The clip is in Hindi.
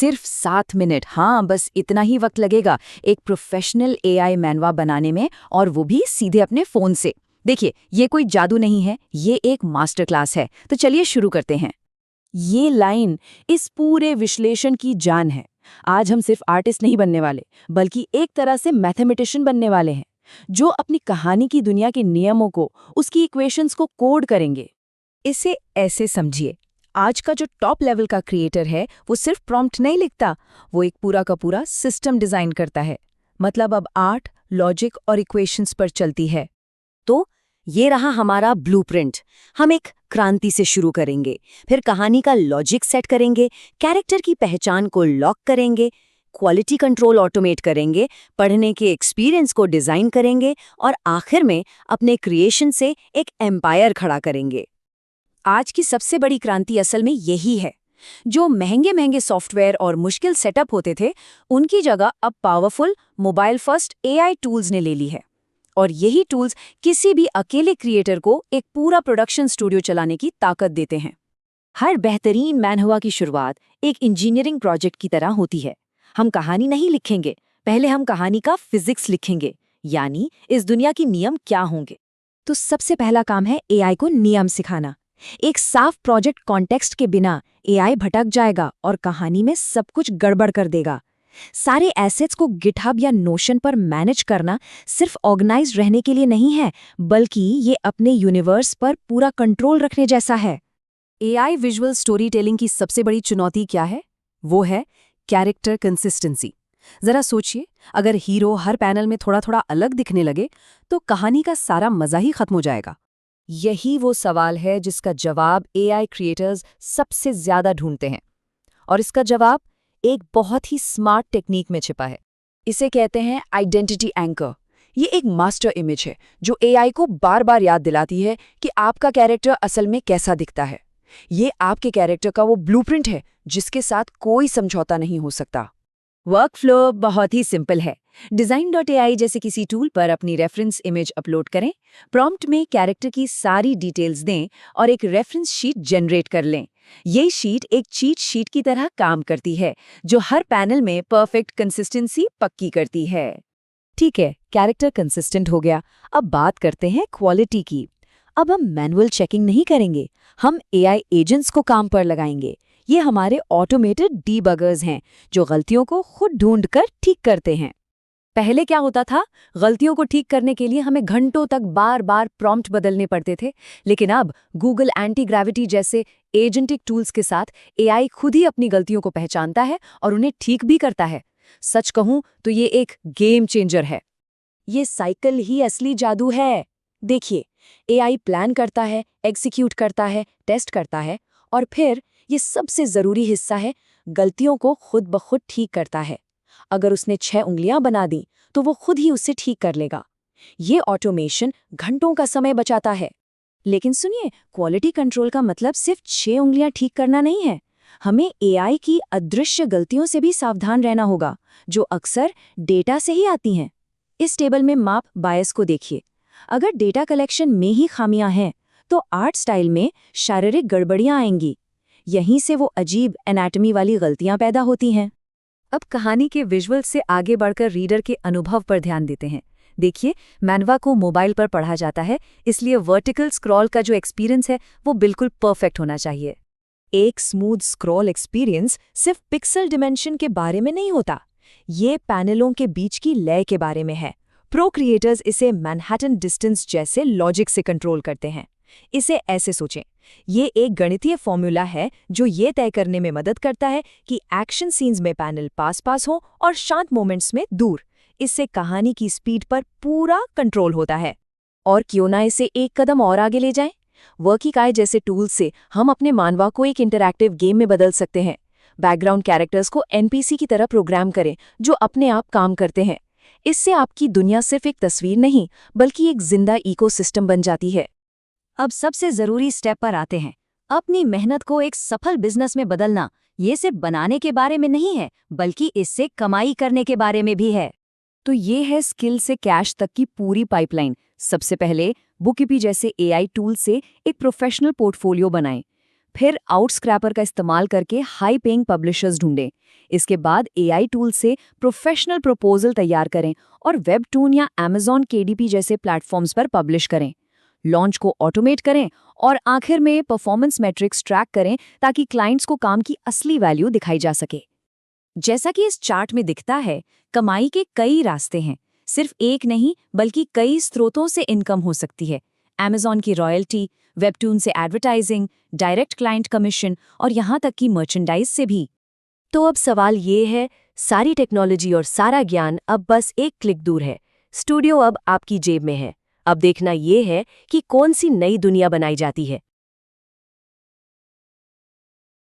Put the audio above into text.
सिर्फ 7 मिनट, हाँ बस इतना ही वक्त लगेगा एक प्रोफेशनल एआई मैनवा बनाने में, और वो भी सीधे अपने फ़ोन से। देखिए, ये कोई जादू नहीं है, ये एक मास्टर क्लास है। तो चलिए शुरू करते हैं। ये लाइन इस पूरे विश्लेषण की जान है। आज हम सिर्फ आर्टिस्ट नहीं बनने वाले, बल्कि एक तरह से मैथमेटिशियन बनने वाले हैं, जो अपनी कहानी की दुनिया के नियमों को, उसकी इक्वेशंस को कोड करेंगे। इसे ऐसे समझिए, आज का जो टॉप लेवल का क्रिएटर है वो सिर्फ प्रॉम्प्ट नहीं लिखता, वो एक पूरा का पूरा सिस्टम डिजाइन करता है। मतलब अब आर्ट, लॉजिक और इक्वेशंस पर चलती है। तो ये रहा हमारा ब्लूप्रिंट। हम एक क्रांति से शुरू करेंगे, फिर कहानी का लॉजिक सेट करेंगे, कैरेक्टर की पहचान को लॉक करेंगे, क्वालिटी कंट्रोल ऑटोमेट करेंगे, पढ़ने के एक्सपीरियंस को डिजाइन करेंगे और आखिर में अपने क्रिएशन से एक एम्पायर खड़ा करेंगे। आज की सबसे बड़ी क्रांति असल में यही है। जो महंगे महंगे सॉफ्टवेयर और मुश्किल सेटअप होते थे, उनकी जगह अब powerful mobile first AI tools ने ले ली है। और यही टूल्स किसी भी अकेले क्रिएटर को एक पूरा प्रोडक्शन स्टूडियो चलाने की ताकत देते हैं। हर बेहतरीन मैनहवा की शुरुआत एक इंजीनियरिंग प्रोजेक्ट की तरह होती है। हम कहानी नहीं लिखेंगे, पहले हम कहानी का फिजिक्स लिखेंगे, यानी इस दुनिया की नियम क्या होंगे। तो सबसे पहला काम है एआई को नियम सिखाना। एक साफ प्रोजेक्ट कॉन्टेक्स्ट के बिना एआई भटक जाएगा और कहानी में सब कुछ गड़बड़ कर देगा। सारे एसेट्स को गिटहब या नोशन पर मैनेज करना सिर्फ ऑर्गेनाइज्ड रहने के लिए नहीं है, बल्कि ये अपने यूनिवर्स पर पूरा कंट्रोल रखने जैसा है। एआई विजुअल स्टोरी टेलिंग की सबसे बड़ी चुनौती क्या है? वो है कैरेक्टर कंसिस्टेंसी। जरा सोचिए, अगर हीरो हर पैनल में थोड़ा थोड़ा अलग दिखने लगे तो कहानी का सारा मजा ही खत्म हो जाएगा। यही वो सवाल है जिसका जवाब एआई क्रिएटर्स सबसे ज्यादा ढूंढते हैं। और इसका जवाब एक बहुत ही स्मार्ट टेक्निक में छिपा है। इसे कहते हैं आइडेंटिटी एंकर। ये एक मास्टर इमेज है जो एआई को बार बार याद दिलाती है कि आपका कैरेक्टर असल में कैसा दिखता है। ये आपके कैरेक्टर का वो ब्लूप्रिंट है जिसके साथ कोई समझौता नहीं हो सकता। वर्कफ्लो बहुत ही सिंपल है। Design.ai जैसे किसी टूल पर अपनी रेफरेंस इमेज अपलोड करें, प्रॉम्प्ट में कैरेक्टर की सारी डिटेल्स दें और एक रेफरेंस शीट जनरेट कर लें। ये शीट एक चीट शीट की तरह काम करती है, जो हर पैनल में परफेक्ट कंसिस्टेंसी पक्की करती है। ठीक है, कैरेक्टर कंसिस्टेंट हो गया। अब बात करते हैं क्वालिटी की। अब हम मैनुअल चेकिंग नहीं करेंगे, हम एआई एजेंट्स को काम पर लगाएंगे। ये हमारे ऑटोमेटेड डीबगर्स हैं जो गलतियों को खुद ढूंढकर ठीक करते हैं। पहले क्या होता था, गलतियों को ठीक करने के लिए हमें घंटों तक बार बार प्रॉम्प्ट बदलने पड़ते थे, लेकिन अब गूगल एंटी ग्रेविटी जैसे एजेंटिक टूल्स के साथ एआई खुद ही अपनी गलतियों को पहचानता है और उन्हें ठीक भी करता है। सच कहूं तो ये एक गेम चेंजर है। ये साइकिल ही असली जादू है। देखिए, एआई प्लान करता है, एग्जीक्यूट करता है, टेस्ट करता है, और फिर ये सबसे जरूरी हिस्सा है, गलतियों को खुद ब खुद ठीक करता है। अगर उसने 6 उंगलियां बना दी तो वो खुद ही उसे ठीक कर लेगा। ये ऑटोमेशन घंटों का समय बचाता है। लेकिन सुनिए, क्वालिटी कंट्रोल का मतलब सिर्फ 6 उंगलियां ठीक करना नहीं है। हमें एआई की अदृश्य गलतियों से भी सावधान रहना होगा, जो अक्सर डेटा से ही आती हैं। इस टेबल में माप बायस को देखिए। अगर डेटा कलेक्शन में ही खामियां हैं तो आर्ट स्टाइल में शारीरिक गड़बड़ियां आएंगी। यहीं से वो अजीब एनाटॉमी वाली गलतियां पैदा होती हैं। अब कहानी के विजुअल से आगे बढ़कर रीडर के अनुभव पर ध्यान देते हैं। देखिए, मैनवा को मोबाइल पर पढ़ा जाता है, इसलिए वर्टिकल स्क्रॉल का जो एक्सपीरियंस है वो बिल्कुल परफेक्ट होना चाहिए। एक स्मूथ स्क्रॉल एक्सपीरियंस सिर्फ पिक्सल डिमेंशन के बारे में नहीं होता, ये पैनलों के बीच की लय के बारे में है। प्रो क्रिएटर्स इसे मैनहट्टन डिस्टेंस जैसे लॉजिक से कंट्रोल करते हैं। इसे ऐसे सोचें, ये एक गणितीय फॉर्मूला है जो ये तय करने में मदद करता है कि एक्शन सीन्स में पैनल पास पास हो और शांत मोमेंट्स में दूर। इससे कहानी की स्पीड पर पूरा कंट्रोल होता है। और क्यों ना इसे एक कदम और आगे ले जाएं? वर्किकाई जैसे टूल से हम अपने मानवा को एक इंटरैक्टिव गेम में बदल सकते हैं। बैकग्राउंड कैरेक्टर्स को एनपीसी की तरह प्रोग्राम करें जो अपने आप काम करते हैं। इससे आपकी दुनिया सिर्फ एक तस्वीर नहीं, बल्कि एक जिंदा इकोसिस्टम बन जाती है। अब सबसे जरूरी स्टेप पर आते हैं। अपनी मेहनत को एक सफल बिजनेस में बदलना। ये सिर्फ बनाने के बारे में नहीं है, बल्कि इससे कमाई करने के बारे में भी है। तो ये है स्किल से कैश तक की पूरी पाइपलाइन। सबसे पहले बुककीपी जैसे एआई टूल से एक प्रोफेशनल पोर्टफोलियो बनाएं। फिर आउटस्क्रैपर का इस्तेमाल करके हाई पेइंग पब्लिशर्स ढूंढें। इसके बाद एआई टूल से प्रोफेशनल प्रपोजल तैयार करें और वेबटून या Amazon KDP जैसे प्लेटफॉर्म्स पर पब्लिश करें। लॉन्च को ऑटोमेट करें और आखिर में परफॉर्मेंस मैट्रिक्स ट्रैक करें ताकि क्लाइंट्स को काम की असली वैल्यू दिखाई जा सके। जैसा कि इस चार्ट में दिखता है, कमाई के कई रास्ते हैं। सिर्फ एक नहीं बल्कि कई स्रोतों से इनकम हो सकती है। Amazon की रॉयल्टी, वेबटून से एडवर्टाइजिंग, डायरेक्ट क्लाइंट कमीशन और यहाँ तक कि मर्चेंडाइज से भी। तो अब सवाल ये है, सारी टेक्नोलॉजी और सारा ज्ञान अब बस एक क्लिक दूर है। स्टूडियो अब आपकी जेब में है। अब देखना ये है कि कौन सी नई दुनिया बनाई जाती है।